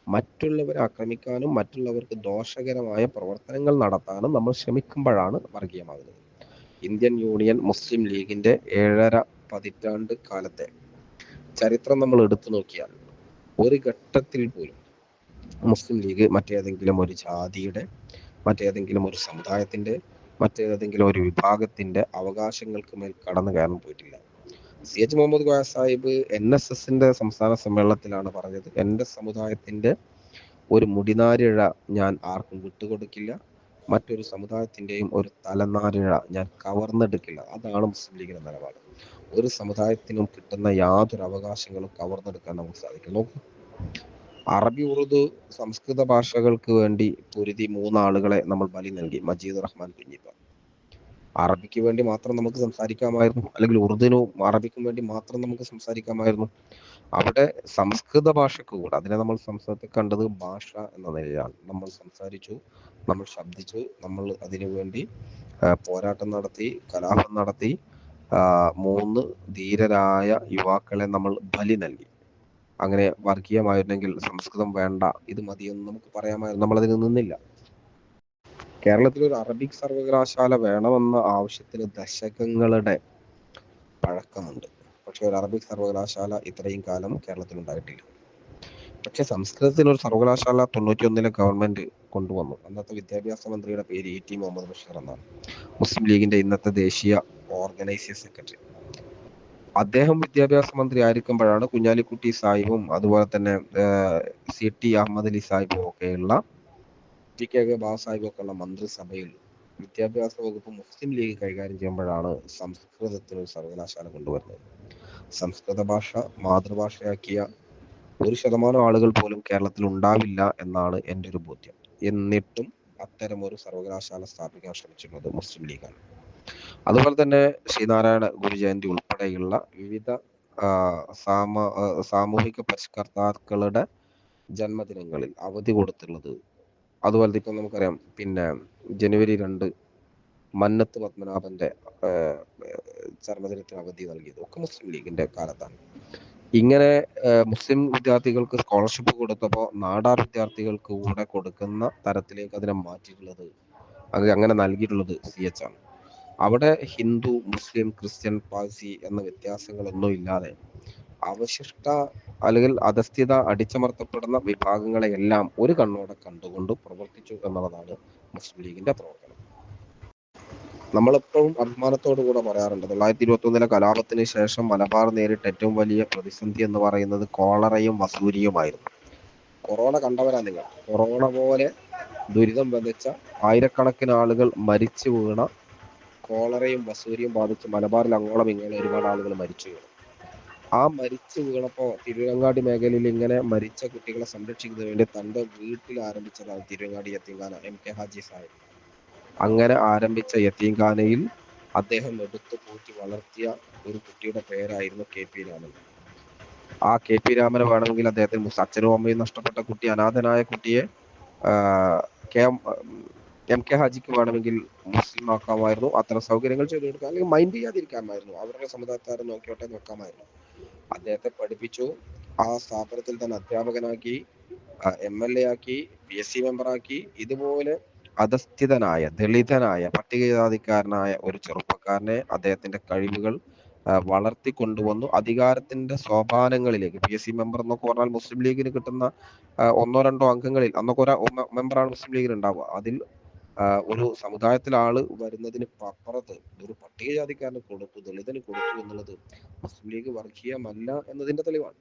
മറ്റുള്ളവരെ ആക്രമിക്കാനും മറ്റുള്ളവർക്ക് ദോഷകരമായ പ്രവർത്തനങ്ങൾ നടത്താനും നമ്മൾ ശ്രമിക്കുമ്പോഴാണ് വർഗീയമാകുന്നത്. ഇന്ത്യൻ യൂണിയൻ മുസ്ലിം ലീഗിന്റെ 7.5 പതിറ്റാണ്ട് കാലത്തെ ചരിത്രം നമ്മൾ എടുത്തു നോക്കിയാൽ ഒരു ഘട്ടത്തിൽ പോലും മുസ്ലിം ലീഗ് മറ്റേതെങ്കിലും ഒരു ജാതിയുടെ, മറ്റേതെങ്കിലും ഒരു സമുദായത്തിന്റെ, മറ്റേതെങ്കിലും ഒരു വിഭാഗത്തിന്റെ അവകാശങ്ങൾക്ക് മേൽ കടന്നു കയറാൻ പോയിട്ടില്ല. CH മുഹമ്മദ് കോയ സാഹിബ് NSSന്റെ സംസ്ഥാന സമ്മേളനത്തിലാണ് പറഞ്ഞത്, എൻ്റെ സമുദായത്തിന്റെ ഒരു മുടിനാരിഴ ഞാൻ ആർക്കും വിട്ടുകൊടുക്കില്ല, മറ്റൊരു സമുദായത്തിന്റെയും ഒരു തലനാരിഴ ഞാൻ കവർന്നെടുക്കില്ല. അതാണ് മുസ്ലിം ലീഗിന്റെ നിലപാട്. ഒരു സമുദായത്തിനും കിട്ടുന്ന യാതൊരു അവകാശങ്ങളും കവർന്നെടുക്കാൻ നമുക്ക് സാധിക്കും. നോക്കൂ, അറബി, ഉറുദു, സംസ്കൃത ഭാഷകൾക്ക് വേണ്ടി പൊരുതി 3 ആളുകളെ നമ്മൾ ബലി നൽകി. മജീദ് റഹ്മാൻ കുഞ്ഞിപ്പ. അറബിക്ക് വേണ്ടി മാത്രം നമുക്ക് സംസാരിക്കാമായിരുന്നു, അല്ലെങ്കിൽ ഉറുദുവിനും അറബിക്കും വേണ്ടി മാത്രം നമുക്ക് സംസാരിക്കാമായിരുന്നു. അവിടെ സംസ്കൃത ഭാഷക്ക് കൂടെ, അതിനെ നമ്മൾ സംസ്കൃതത്തെ കണ്ടത് ഭാഷ എന്ന നിലയിലാണ്. നമ്മൾ സംസാരിച്ചു, നമ്മൾ ശബ്ദിച്ചു, നമ്മൾ അതിനു വേണ്ടി പോരാട്ടം നടത്തി, കലാപം നടത്തി. 3 ധീരരായ യുവാക്കളെ നമ്മൾ ബലി നൽകി. അങ്ങനെ വർഗീയമായിരുന്നെങ്കിൽ സംസ്കൃതം വേണ്ട, ഇത് മതിയെന്ന് നമുക്ക് പറയാമായിരുന്നു. നമ്മളതിന് നിന്നില്ല. കേരളത്തിൽ ഒരു അറബിക് സർവകലാശാല വേണമെന്ന ആവശ്യത്തിന് ദശകങ്ങളുടെ പഴക്കമുണ്ട്. പക്ഷെ ഒരു അറബിക് സർവകലാശാല ഇത്രയും കാലം കേരളത്തിൽ ഉണ്ടായിട്ടില്ല. പക്ഷെ സംസ്കൃതത്തിന് ഒരു സർവകലാശാല 91 ഗവൺമെന്റ് കൊണ്ടുവന്നു. അന്നത്തെ വിദ്യാഭ്യാസ മന്ത്രിയുടെ പേര് ET മുഹമ്മദ് ബഷീർ എന്നാണ്. മുസ്ലിം ലീഗിന്റെ ഇന്നത്തെ ദേശീയ ഓർഗനൈസിംഗ് സെക്രട്ടറി. അദ്ദേഹം വിദ്യാഭ്യാസ മന്ത്രി ആയിരിക്കുമ്പോഴാണ് കുഞ്ഞാലിക്കുട്ടി സാഹിബും അതുപോലെ തന്നെ CT അഹമ്മദ് അലി സാഹിബും ഒക്കെയുള്ള TK ബാബ സാഹിബും ഒക്കെ ഉള്ള മന്ത്രിസഭയിൽ വിദ്യാഭ്യാസ വകുപ്പ് മുസ്ലിം ലീഗ് കൈകാര്യം ചെയ്യുമ്പോഴാണ് സംസ്കൃതത്തിന് ഒരു സർവകലാശാല കൊണ്ടുവരുന്നത്. സംസ്കൃത ഭാഷ മാതൃഭാഷയാക്കിയ 1% ആളുകൾ പോലും കേരളത്തിൽ ഉണ്ടാവില്ല എന്നാണ് എൻ്റെ ഒരു ബോധ്യം. എന്നിട്ടും അത്തരം ഒരു സർവകലാശാല സ്ഥാപിക്കാൻ ശ്രമിച്ചിട്ടുള്ളത് മുസ്ലിം ലീഗാണ്. അതുപോലെ തന്നെ ശ്രീനാരായണ ഗുരു ജയന്തി ഉൾപ്പെടെയുള്ള വിവിധ സാമൂഹിക പരിഷ്കർത്താക്കളുടെ ജന്മദിനങ്ങളിൽ അവധി കൊടുത്തുള്ളത്. അതുപോലെ ഇപ്പം നമുക്കറിയാം, പിന്നെ ജനുവരി 2 മന്നത്ത് പത്മനാഭന്റെ ജന്മദിനത്തിന് അവധി നൽകിയത് ഒക്കെ മുസ്ലിം ലീഗിന്റെ കാലത്താണ്. ഇങ്ങനെ മുസ്ലിം വിദ്യാർത്ഥികൾക്ക് സ്കോളർഷിപ്പ് കൊടുത്തപ്പോൾ നാടാർ വിദ്യാർത്ഥികൾക്ക് കൂടെ കൊടുക്കുന്ന തരത്തിലേക്ക് അതിനെ മാറ്റിയിട്ടുള്ളത്, അങ്ങനെ നൽകിയിട്ടുള്ളത് CH ആണ്. അവിടെ ഹിന്ദു, മുസ്ലിം, ക്രിസ്ത്യൻ, പാഴ്സി എന്ന വ്യത്യാസങ്ങളൊന്നും ഇല്ലാതെ അവശിഷ്ട അല്ലെങ്കിൽ അധസ്ഥിത അടിച്ചമർത്തപ്പെടുന്ന വിഭാഗങ്ങളെയെല്ലാം ഒരു കണ്ണോടെ കണ്ടുകൊണ്ട് പ്രവർത്തിച്ചു എന്നുള്ളതാണ് മുസ്ലിം ലീഗിന്റെ പ്രവർത്തനം. നമ്മളെപ്പോഴും അഭിമാനത്തോടു കൂടെ പറയാറുണ്ട്, 1921 കലാപത്തിന് ശേഷം മലബാർ നേരിട്ട ഏറ്റവും വലിയ പ്രതിസന്ധി എന്ന് പറയുന്നത് കോളറയും വസൂരിയുമായിരുന്നു. കൊറോണ കണ്ടവരാ നിങ്ങൾ. കൊറോണ പോലെ ദുരിതം വിതച്ച, ആയിരക്കണക്കിന് ആളുകൾ മരിച്ചു വീണ, കോളറയും വസൂരിയും ബാധിച്ച് മലബാറിൽ അങ്ങോളം ഇങ്ങനെ ഒരുപാട് ആളുകൾ മരിച്ചു വീണു. ആ മരിച്ചു വീണപ്പോൾ തിരുവങ്ങാടി മേഖലയിൽ ഇങ്ങനെ മരിച്ച കുട്ടികളെ സംരക്ഷിക്കുന്നതിന് വേണ്ടി തൻ്റെ വീട്ടിൽ ആരംഭിച്ചതാണ് തിരുവങ്ങാടി യത്തീംഖാന. എം കെ ഹാജി സാഹിബ് അങ്ങനെ ആരംഭിച്ച യത്തീംഖാനയിൽ അദ്ദേഹം എടുത്തു പോറ്റി വളർത്തിയ ഒരു കുട്ടിയുടെ പേരായിരുന്നു കെ പി രാമൻ. ആ കെ പി രാമന് വേണമെങ്കിൽ അദ്ദേഹത്തിന് അച്ഛനും അമ്മയും നഷ്ടപ്പെട്ട കുട്ടി, അനാഥനായ കുട്ടിയെ എം കെ ഹാജിക്ക് വേണമെങ്കിൽ മുസ്ലിം ആക്കാമായിരുന്നു. അത്തരം സൗകര്യങ്ങൾ ചെയ്തു കൊടുക്കാൻ, അല്ലെങ്കിൽ മൈൻഡ് ചെയ്യാതിരിക്കാമായിരുന്നു. അവരുടെ സമുദായക്കാരെ നോക്കിയോട്ടെ നോക്കാമായിരുന്നു. അദ്ദേഹത്തെ പഠിപ്പിച്ചു, ആ സ്ഥാപനത്തിൽ തന്നെ അധ്യാപകനാക്കി, MLA ആക്കി, PSC മെമ്പറാക്കി. ഇതുപോലെ അധസ്ഥിതനായ, ദളിതനായ, പട്ടികജാതിക്കാരനായ ഒരു ചെറുപ്പക്കാരനെ അദ്ദേഹത്തിന്റെ കഴിവുകൾ വളർത്തിക്കൊണ്ടുവന്നു അധികാരത്തിന്റെ സോപാനങ്ങളിലേക്ക്. PSC മെമ്പർ എന്നൊക്കെ പറഞ്ഞാൽ മുസ്ലിം ലീഗിന് കിട്ടുന്ന ഒന്നോ രണ്ടോ അംഗങ്ങളിൽ, അന്നൊക്കെ മെമ്പറാണ് മുസ്ലിം ലീഗിന് ഉണ്ടാവുക. അതിൽ ഒരു സമുദായത്തിലെ ആള് വരുന്നതിന് അപ്പുറത്ത് ഒരു പട്ടികജാതിക്കാരന് കൊടുത്തു, ദളിതന് കൊടുത്തു എന്നുള്ളത് മുസ്ലിം ലീഗ് വർഗീയമല്ല എന്നതിന്റെ തെളിവാണ്.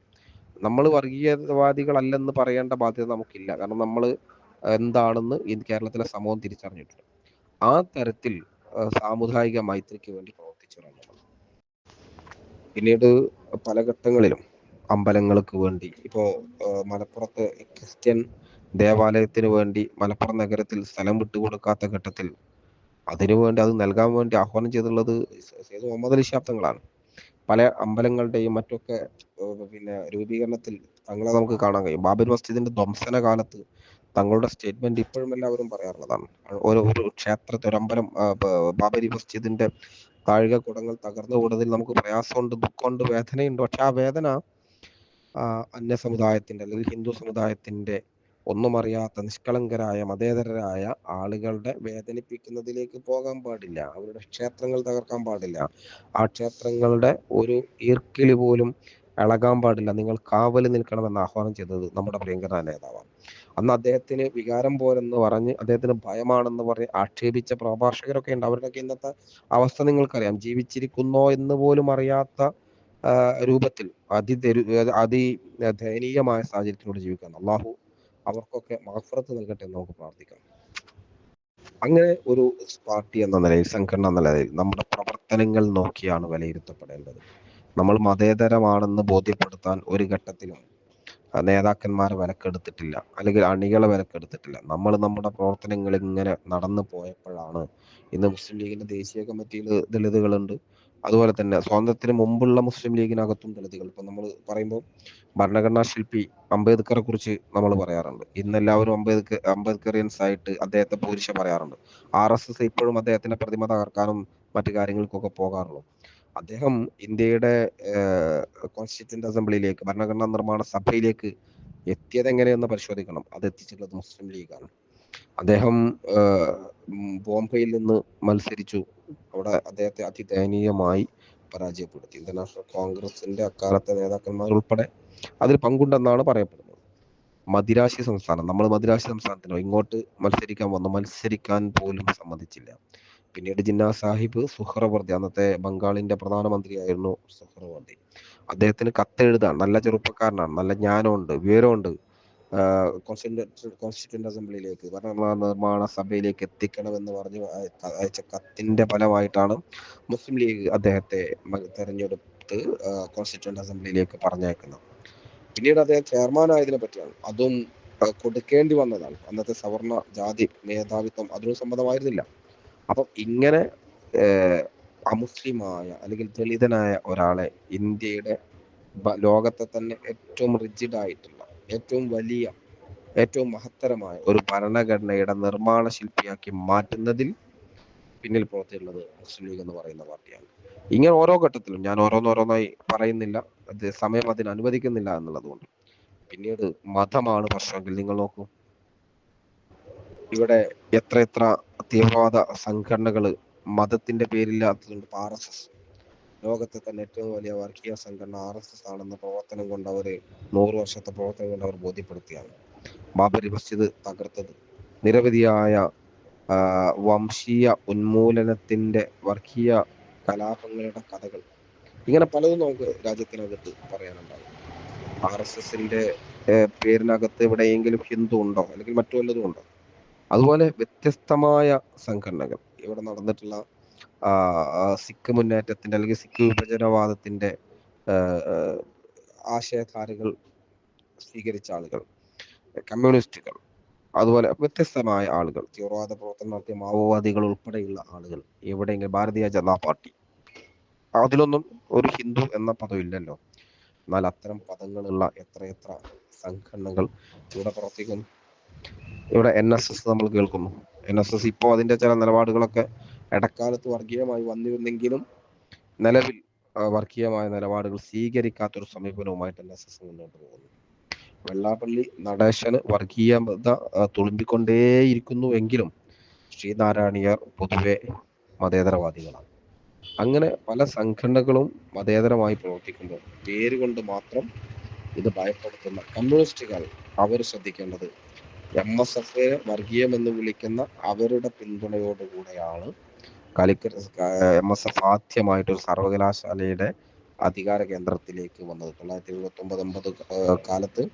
നമ്മൾ വർഗീയവാദികളല്ലെന്ന് പറയേണ്ട ബാധ്യത നമുക്കില്ല. കാരണം നമ്മൾ എന്താണെന്ന് ഈ കേരളത്തിലെ സമൂഹം തിരിച്ചറിഞ്ഞിട്ടുണ്ട്. ആ തരത്തിൽ സാമുദായിക മൈത്രിക്ക് വേണ്ടി പ്രവർത്തിച്ചവരാണ് നമ്മൾ. പിന്നീട് പല ഘട്ടങ്ങളിലും അമ്പലങ്ങൾക്ക് വേണ്ടി, ഇപ്പോൾ മലപ്പുറത്ത് ക്രിസ്ത്യൻ ദേവാലയത്തിന് വേണ്ടി മലപ്പുറം നഗരത്തിൽ സ്ഥലം വിട്ടുകൊടുക്കാത്ത ഘട്ടത്തിൽ അതിനുവേണ്ടി, അത് നൽകാൻ വേണ്ടി ആഹ്വാനം ചെയ്തിട്ടുള്ളത് സയ്യിദ് മുഹമ്മദ് അലി ശിഹാബ് തങ്ങളാണ്. പല അമ്പലങ്ങളുടെയും മറ്റൊക്കെ പിന്നെ രൂപീകരണത്തിൽ തങ്ങളെ നമുക്ക് കാണാൻ കഴിയും. ബാബരി മസ്ജിദിന്റെ ധ്വംസന കാലത്ത് തങ്ങളുടെ സ്റ്റേറ്റ്മെന്റ് ഇപ്പോഴും എല്ലാവരും പറയാറുള്ളതാണ്. ഒരു ക്ഷേത്രത്തെ, ഒരു അമ്പലം, ബാബരി മസ്ജിദിന്റെ താഴികക്കുടങ്ങൾ തകർന്നു കൂടുന്നതിൽ നമുക്ക് പ്രയാസമുണ്ട്, ദുഃഖമുണ്ട്, വേദനയുണ്ട്. പക്ഷെ ആ വേദന അന്യ സമുദായത്തിന്റെ അല്ലെങ്കിൽ ഹിന്ദു സമുദായത്തിന്റെ ഒന്നും അറിയാത്ത നിഷ്കളങ്കരായ മതേതരരായ ആളുകളുടെ വേദനിപ്പിക്കുന്നതിലേക്ക് പോകാൻ പാടില്ല. അവരുടെ ക്ഷേത്രങ്ങൾ തകർക്കാൻ പാടില്ല. ആ ക്ഷേത്രങ്ങളുടെ ഒരു ഈർക്കിലി പോലും ഇളകാൻ പാടില്ല. നിങ്ങൾ കാവൽ നിൽക്കണമെന്ന് ആഹ്വാനം ചെയ്തത് നമ്മുടെ പ്രിയങ്കര നേതാവാണ്. അന്ന് അദ്ദേഹത്തിന് വികാരം പോരെന്ന് പറഞ്ഞ്, അദ്ദേഹത്തിന് ഭയമാണെന്ന് പറഞ്ഞ് ആക്ഷേപിച്ച പ്രഭാഷകരൊക്കെ ഉണ്ട്. അവരുടെയൊക്കെ ഇന്നത്തെ അവസ്ഥ നിങ്ങൾക്കറിയാം. ജീവിച്ചിരിക്കുന്നോ എന്ന് പോലും അറിയാത്ത രൂപത്തിൽ ദയനീയമായ സാഹചര്യത്തിലൂടെ ജീവിക്കാൻ അള്ളാഹു അവർക്കൊക്കെ മഗ്ഫിറത്ത് നൽകട്ടെ എന്ന് നമുക്ക് പ്രാർത്ഥിക്കാം. അങ്ങനെ ഒരു പാർട്ടി എന്ന നിലയിൽ, സംഘടന എന്ന നിലയിൽ നമ്മുടെ പ്രവർത്തനങ്ങൾ നോക്കിയാണ് വിലയിരുത്തപ്പെടേണ്ടത്. നമ്മൾ മതേതരമാണെന്ന് ബോധ്യപ്പെടുത്താൻ ഒരു ഘട്ടത്തിലും നേതാക്കന്മാരെ വിലക്കെടുത്തിട്ടില്ല, അല്ലെങ്കിൽ അണികളെ വിലക്കെടുത്തിട്ടില്ല. നമ്മൾ നമ്മുടെ പ്രവർത്തനങ്ങൾ ഇങ്ങനെ നടന്നു പോയപ്പോഴാണ് ഇന്ന് മുസ്ലിം ലീഗിന്റെ ദേശീയ കമ്മിറ്റിയിൽ ദളിതുകളുണ്ട്. അതുപോലെ തന്നെ സ്വാതന്ത്ര്യത്തിന് മുമ്പുള്ള മുസ്ലിം ലീഗിനകത്തും ദളിതുകൾ. ഇപ്പൊ നമ്മൾ പറയുമ്പോൾ ഭരണഘടനാ ശില്പി അംബേദ്കറെ കുറിച്ച് നമ്മൾ പറയാറുണ്ട്. ഇന്നെല്ലാവരും അംബേദ്കറിയൻസ് ആയിട്ട് അദ്ദേഹത്തെ പൂരിശ പറയാറുണ്ട്. RSS ഇപ്പോഴും അദ്ദേഹത്തിന്റെ പ്രതിമ തകർക്കാനും മറ്റു കാര്യങ്ങൾക്കൊക്കെ പോകാറുള്ളൂ. അദ്ദേഹം ഇന്ത്യയുടെ കോൺസ്റ്റിറ്റ്യൂന്റ് അസംബ്ലിയിലേക്ക്, ഭരണഘടനാ നിർമ്മാണ സഭയിലേക്ക് എത്തിയത് എങ്ങനെയെന്ന് പരിശോധിക്കണം. അത് എത്തിച്ചിട്ടുള്ളത് മുസ്ലിം ലീഗാണ്. അദ്ദേഹം ബോംബെയിൽ നിന്ന് മത്സരിച്ചു. അവിടെ അദ്ദേഹത്തെ അതിദയനീയമായി പരാജയപ്പെടുത്തി. ഇന്റർനാഷണൽ കോൺഗ്രസിന്റെ അക്കാലത്തെ നേതാക്കന്മാർ ഉൾപ്പെടെ അതിൽ പങ്കുണ്ടെന്നാണ് പറയപ്പെടുന്നത്. മദിരാശി സംസ്ഥാനം, നമ്മൾ മദിരാശി സംസ്ഥാനത്തിനോ ഇങ്ങോട്ട് മത്സരിക്കാൻ പോലും സമ്മതിച്ചില്ല. പിന്നീട് ജിന്നാ സാഹിബ് സുഹ്റവർദി, അന്നത്തെ ബംഗാളിന്റെ പ്രധാനമന്ത്രിയായിരുന്നു സുഹ്റവർദി. അദ്ദേഹത്തിന് കത്തെഴുതാൻ, നല്ല ചെറുപ്പക്കാരനാണ്, നല്ല ജ്ഞാനമുണ്ട്, വിവരമുണ്ട്, കോൺസ്റ്റിറ്റ്യൂന്റ് അസംബ്ലിയിലേക്ക്, ഭരണഘടനാ നിർമ്മാണ സഭയിലേക്ക് എത്തിക്കണമെന്ന് പറഞ്ഞ് അയച്ച കത്തിന്റെ ഫലമായിട്ടാണ് മുസ്ലിം ലീഗ് അദ്ദേഹത്തെ തെരഞ്ഞെടുത്ത് കോൺസ്റ്റിറ്റ്യൂന്റ് അസംബ്ലിയിലേക്ക് പറഞ്ഞയക്കുന്നത്. പിന്നീട് അദ്ദേഹം ചെയർമാൻ ആയതിനെ പറ്റിയാണ്, അതും കൊടുക്കേണ്ടി വന്നതാണ്. അന്നത്തെ സവർണ ജാതി മേധാവിത്വം അതിനും സമ്മതമായിരുന്നില്ല. അപ്പം ഇങ്ങനെ അമുസ്ലിമായ അല്ലെങ്കിൽ ദളിതനായ ഒരാളെ ഇന്ത്യയുടെ ലോകത്തെ തന്നെ ഏറ്റവും റിജിഡ് ആയിട്ടുള്ള, ഏറ്റവും വലിയ, ഏറ്റവും മഹത്തരമായ ഒരു ഭരണഘടനയുടെ നിർമ്മാണ ശില്പിയാക്കി മാറ്റുന്നതിൽ പിന്നിൽ പ്രവർത്തിച്ചുള്ളത് മുസ്ലിം ലീഗ് എന്ന് പറയുന്ന പാർട്ടിയാണ്. ഇങ്ങനെ ഓരോ ഘട്ടത്തിലും ഞാൻ ഓരോന്നോരോന്നായി പറയുന്നില്ല, അത് സമയം അതിന് അനുവദിക്കുന്നില്ല എന്നുള്ളത് കൊണ്ട്. പിന്നീട് മതമാണ് പ്രശ്നമെങ്കിൽ നിങ്ങൾ നോക്കൂ, ഇവിടെ എത്ര തീവ്രവാദ സംഘടനകൾ മതത്തിന്റെ പേരില്ലാത്തതുണ്ട്. RSS ലോകത്തെ തന്നെ ഏറ്റവും വലിയ വർഗീയ സംഘടന RSS ആണെന്ന പ്രവർത്തനം കൊണ്ട് അവർ 100 വർഷത്തെ പ്രവർത്തനം കൊണ്ട് അവർ ബോധ്യപ്പെടുത്തിയാണ്. ബാബരി മസ്ജിദ് തകർത്തത്, നിരവധിയായ വംശീയ ഉന്മൂലനത്തിന്റെ വർഗീയ കലാപങ്ങളുടെ കഥകൾ, ഇങ്ങനെ പലതും നമുക്ക് രാജ്യത്തിനകത്ത് പറയാനുണ്ടാകും. RSSന്റെ പേരിനകത്ത് എവിടെയെങ്കിലും ഹിന്ദു ഉണ്ടോ അല്ലെങ്കിൽ മറ്റു വല്ലതും ഉണ്ടോ? അതുപോലെ വ്യത്യസ്തമായ സംഘടനകൾ ഇവിടെ നടന്നിട്ടുള്ള സിഖ് മുന്നേറ്റത്തിന്റെ അല്ലെങ്കിൽ സിഖ് വിഭജനവാദത്തിന്റെ ആശയധാരകൾ സ്വീകരിച്ച ആളുകൾ, കമ്മ്യൂണിസ്റ്റുകൾ, അതുപോലെ വ്യത്യസ്തമായ ആളുകൾ, തീവ്രവാദ പ്രവർത്തനം നടത്തിയ മാവോവാദികൾ ഉൾപ്പെടെയുള്ള ആളുകൾ, എവിടെയെങ്കിലും ഭാരതീയ ജനതാ പാർട്ടി, അതിലൊന്നും ഒരു ഹിന്ദു എന്ന പദം ഇല്ലല്ലോ. എന്നാൽ അത്തരം പദങ്ങളുള്ള എത്രയെത്ര സംഘടനകൾ ഇവിടെ പ്രവർത്തിക്കുന്നു. ഇവിടെ NSS നമ്മൾ കേൾക്കുന്നു. NSS ഇപ്പോൾ അതിന്റെ ചില നിലപാടുകളൊക്കെ ഇടക്കാലത്ത് വർഗീയമായി വന്നിരുന്നെങ്കിലും നിലവിൽ വർഗീയമായ നിലപാടുകൾ സ്വീകരിക്കാത്തൊരു സമീപനവുമായിട്ട് NSS മുന്നോട്ട് പോകുന്നു. വെള്ളാപ്പള്ളി നടേശന് വർഗീയത തുളുമ്പിക്കൊണ്ടേയിരിക്കുന്നു എങ്കിലും ശ്രീനാരായണീയർ പൊതുവെ മതേതരവാദികളാണ്. അങ്ങനെ പല സംഘടനകളും മതേതരമായി പ്രവർത്തിക്കുമ്പോൾ പേരുകൊണ്ട് മാത്രം ഇത് ഭയപ്പെടുത്തുന്ന കമ്മ്യൂണിസ്റ്റുകൾ അവർ ശ്രദ്ധിക്കേണ്ടത് MSF വർഗീയമെന്ന് വിളിക്കുന്ന അവരുടെ പിന്തുണയോടുകൂടെയാണ് MSF ആദ്യമായിട്ടൊരു സർവകലാശാലയുടെ അധികാര കേന്ദ്രത്തിലേക്ക് വന്നത്. 1979-80 കാലത്ത്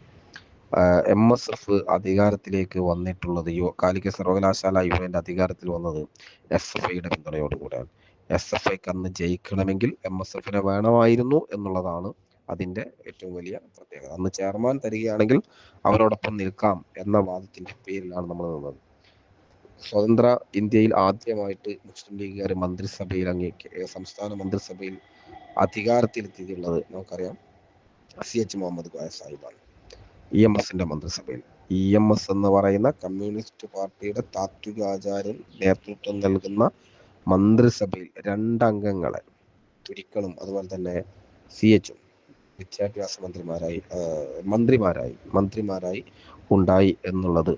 MSF അധികാരത്തിലേക്ക് വന്നിട്ടുള്ളത്, കാലിക്കറ്റ് സർവകലാശാല യുവന്റെ അധികാരത്തിൽ വന്നത് SFIയുടെ പിന്തുണയോടുകൂടെയാണ്. SFIക്ക് അന്ന് ജയിക്കണമെങ്കിൽ MSFനെ വേണമായിരുന്നു എന്നുള്ളതാണ് അതിന്റെ ഏറ്റവും വലിയ പ്രത്യേകത. അന്ന് ചെയർമാൻ തരികയാണെങ്കിൽ അവരോടൊപ്പം നിൽക്കാം എന്ന വാദത്തിന്റെ പേരിലാണ് നമ്മൾ നിന്നത്. സ്വതന്ത്ര ഇന്ത്യയിൽ ആദ്യമായിട്ട് മുസ്ലിം ലീഗുകാർ മന്ത്രിസഭയിൽ സംസ്ഥാന മന്ത്രിസഭയിൽ അധികാരത്തിലെത്തിയിട്ടുള്ളത് നമുക്കറിയാം CH മുഹമ്മദ് കോയ സാഹിബാണ്. EMSന്റെ മന്ത്രിസഭയിൽ. EMS എന്ന് പറയുന്ന കമ്മ്യൂണിസ്റ്റ് പാർട്ടിയുടെ താത്വികാചാര്യൻ നേതൃത്വം നൽകുന്ന മന്ത്രിസഭയിൽ 2 അംഗങ്ങളെ ഒരിക്കലും അതുപോലെ തന്നെ CH വിദ്യാഭ്യാസ മന്ത്രിമാരായി ഉണ്ടായി എന്നുള്ളത്.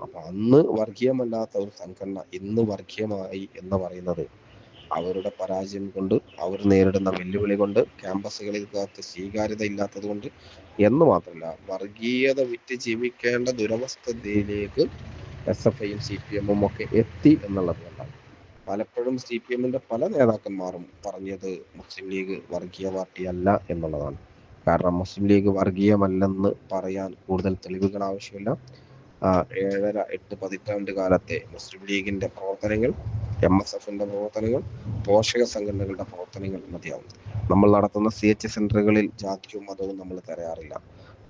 അപ്പൊ അന്ന് വർഗീയമല്ലാത്ത ഒരു സംഘടന ഇന്ന് വർഗീയമായി എന്ന് പറയുന്നത് അവരുടെ പരാജയം കൊണ്ട്, അവർ നേരിടുന്ന വെല്ലുവിളി കൊണ്ട്, ക്യാമ്പസുകളിൽക്കകത്ത് സ്വീകാര്യത ഇല്ലാത്തത് കൊണ്ട് എന്ന് മാത്രമല്ല, വർഗീയത വിറ്റ് ജീവിക്കേണ്ട ദുരവസ്ഥയിലേക്ക് SFIയും CPM ഒക്കെ എത്തി എന്നുള്ളത് കൊണ്ടാണ്. പലപ്പോഴും CPMന്റെ പല നേതാക്കന്മാരും പറഞ്ഞത് മുസ്ലിം ലീഗ് വർഗീയ പാർട്ടിയല്ല എന്നുള്ളതാണ്. കാരണം മുസ്ലിം ലീഗ് വർഗീയമല്ലെന്ന് പറയാൻ കൂടുതൽ തെളിവുകൾ ആവശ്യമില്ല. 7.5-8 പതിറ്റാണ്ട് കാലത്തെ മുസ്ലിം ലീഗിന്റെ പ്രവർത്തനങ്ങൾ, MSFന്റെ പ്രവർത്തനങ്ങൾ, പോഷക സംഘടനകളുടെ പ്രവർത്തനങ്ങൾ മതിയാവും. നമ്മൾ നടത്തുന്ന CH സെന്ററുകളിൽ ജാതിയും മതവും നമ്മൾ തരാറില്ല.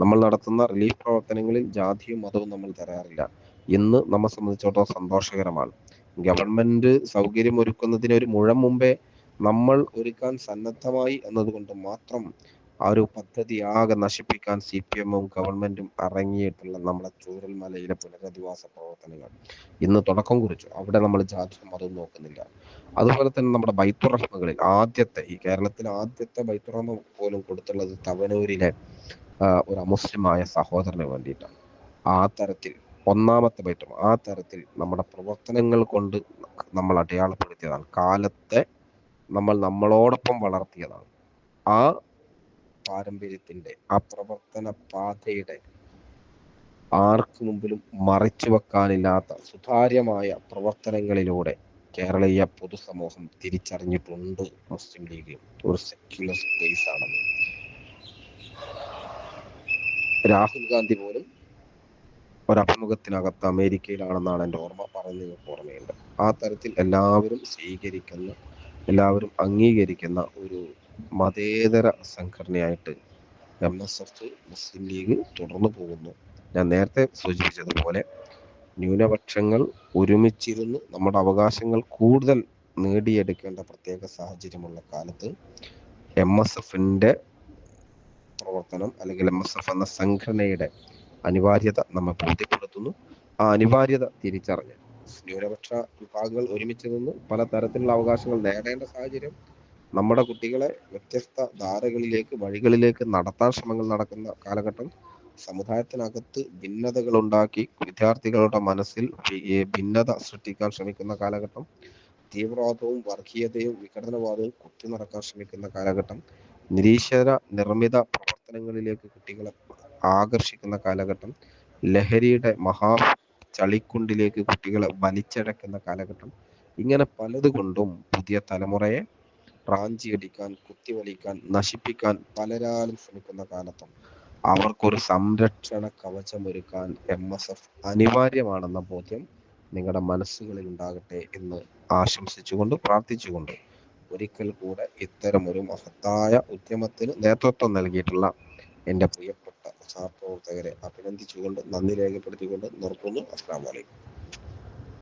നമ്മൾ നടത്തുന്ന റിലീഫ് പ്രവർത്തനങ്ങളിൽ ജാതിയും മതവും നമ്മൾ തരാറില്ല. ഇന്ന് നമ്മെ സംബന്ധിച്ചിടത്തോളം സന്തോഷകരമാണ്. ഗവൺമെന്റ് സൗകര്യം ഒരുക്കുന്നതിന് ഒരു മുഴം മുമ്പേ നമ്മൾ ഒരുക്കാൻ സന്നദ്ധമായി എന്നതുകൊണ്ട് മാത്രം ആ ഒരു പദ്ധതി ആകെ നശിപ്പിക്കാൻ CPMും ഗവൺമെന്റും ഇറങ്ങിയിട്ടുള്ള നമ്മളെ ചൂരൽമലയിലെ പുനരധിവാസ പ്രവർത്തനങ്ങൾ ഇന്ന് തുടക്കം കുറിച്ചു. അവിടെ നമ്മൾ ജാതിയും മതവും നോക്കുന്നില്ല. അതുപോലെ തന്നെ നമ്മുടെ ബൈത്തുറഹ്മകളിൽ ഈ കേരളത്തിലെ ആദ്യത്തെ ബൈത്തുറഹ്മ പോലും കൊടുത്തുള്ളത് തവനൂരിലെ ഒരു അമുസ്ലിമായ സഹോദരന് വേണ്ടിയിട്ടാണ്. ആ തരത്തിൽ ഒന്നാമത്തെ ബൈത്തുറഹ്മ ആ തരത്തിൽ നമ്മുടെ പ്രവർത്തനങ്ങൾ കൊണ്ട് നമ്മൾ അടയാളപ്പെടുത്തിയതാണ്. കാലത്തെ നമ്മളോടൊപ്പം വളർത്തിയതാണ്. ആ പാരമ്പര്യത്തിന്റെ, ആ പ്രവർത്തന പാതയുടെ ആർക്കു മുമ്പിലും മറച്ചു വെക്കാനില്ലാത്ത സുതാര്യമായ പ്രവർത്തനങ്ങളിലൂടെ കേരളീയ പൊതുസമൂഹം തിരിച്ചറിഞ്ഞിട്ടുണ്ട് മുസ്ലിം ലീഗ് ഒരു സെക്യുലർ സ്പേസ് ആണെന്ന്. രാഹുൽ ഗാന്ധി പോലും ഒരഭിമുഖത്തിനകത്ത് അമേരിക്കയിലാണെന്നാണ് എൻ്റെ ഓർമ്മ, പറയുന്നത് ഓർമ്മയുണ്ട്. ആ തരത്തിൽ എല്ലാവരും സ്വീകരിക്കുന്ന, എല്ലാവരും അംഗീകരിക്കുന്ന ഒരു മതേതര സംഘടനയായിട്ട് MSF മുസ്ലിം ലീഗ് തുടർന്നു പോകുന്നു. ഞാൻ നേരത്തെ സൂചിപ്പിച്ചതുപോലെ ന്യൂനപക്ഷങ്ങൾ ഒരുമിച്ചിരുന്ന് നമ്മുടെ അവകാശങ്ങൾ കൂടുതൽ നേടിയെടുക്കേണ്ട പ്രത്യേക സാഹചര്യമുള്ള കാലത്ത് MSFന്റെ പ്രവർത്തനം അല്ലെങ്കിൽ MSF എന്ന സംഘടനയുടെ അനിവാര്യത നമ്മെ ബോധ്യപ്പെടുത്തുന്നു. ആ അനിവാര്യത തിരിച്ചറിഞ്ഞ് ന്യൂനപക്ഷ വിഭാഗങ്ങൾ ഒരുമിച്ച് നിന്ന് പല തരത്തിലുള്ള അവകാശങ്ങൾ നേടേണ്ട സാഹചര്യം, നമ്മുടെ കുട്ടികളെ വ്യത്യസ്ത വഴികളിലേക്ക് നടത്താൻ ശ്രമങ്ങൾ നടക്കുന്ന കാലഘട്ടം, സമുദായത്തിനകത്ത് ഭിന്നതകൾ ഉണ്ടാക്കി വിദ്യാർത്ഥികളുടെ മനസ്സിൽ ഭിന്നത സൃഷ്ടിക്കാൻ ശ്രമിക്കുന്ന കാലഘട്ടം, തീവ്രവാദവും വർഗീയതയും വിഘടനവാദവും കുത്തിനിറക്കാൻ ശ്രമിക്കുന്ന കാലഘട്ടം, നിരീശ്വര നിർമ്മിത പ്രവർത്തനങ്ങളിലേക്ക് കുട്ടികളെ ആകർഷിക്കുന്ന കാലഘട്ടം, ലഹരിയുടെ ചളിക്കുണ്ടിലേക്ക് കുട്ടികളെ വലിച്ചഴക്കുന്ന കാലഘട്ടം, ഇങ്ങനെ പലതുകൊണ്ടും പുതിയ തലമുറയെ റാഞ്ചിയടിക്കാൻ, കുത്തിവലിക്കാൻ, നശിപ്പിക്കാൻ പലരാലും ശ്രമിക്കുന്ന കാലത്തും അവർക്കൊരു സംരക്ഷണ കവചമൊരുക്കാൻ MSF അനിവാര്യമാണെന്ന ബോധ്യം നിങ്ങളുടെ മനസ്സുകളിൽ ഉണ്ടാകട്ടെ എന്ന് ആശംസിച്ചുകൊണ്ട് പ്രാർത്ഥിച്ചുകൊണ്ട് ഒരിക്കൽ കൂടെ ഇത്തരമൊരു മഹത്തായ ഉദ്യമത്തിന് നേതൃത്വം നൽകിയിട്ടുള്ള എൻ്റെ പ്രിയപ്പെട്ട സഹപ്രവർത്തകരെ അഭിനന്ദിച്ചുകൊണ്ട് നന്ദി രേഖപ്പെടുത്തിക്കൊണ്ട് നിർത്തുന്നു. അസ്സലാമു അലൈക്കും.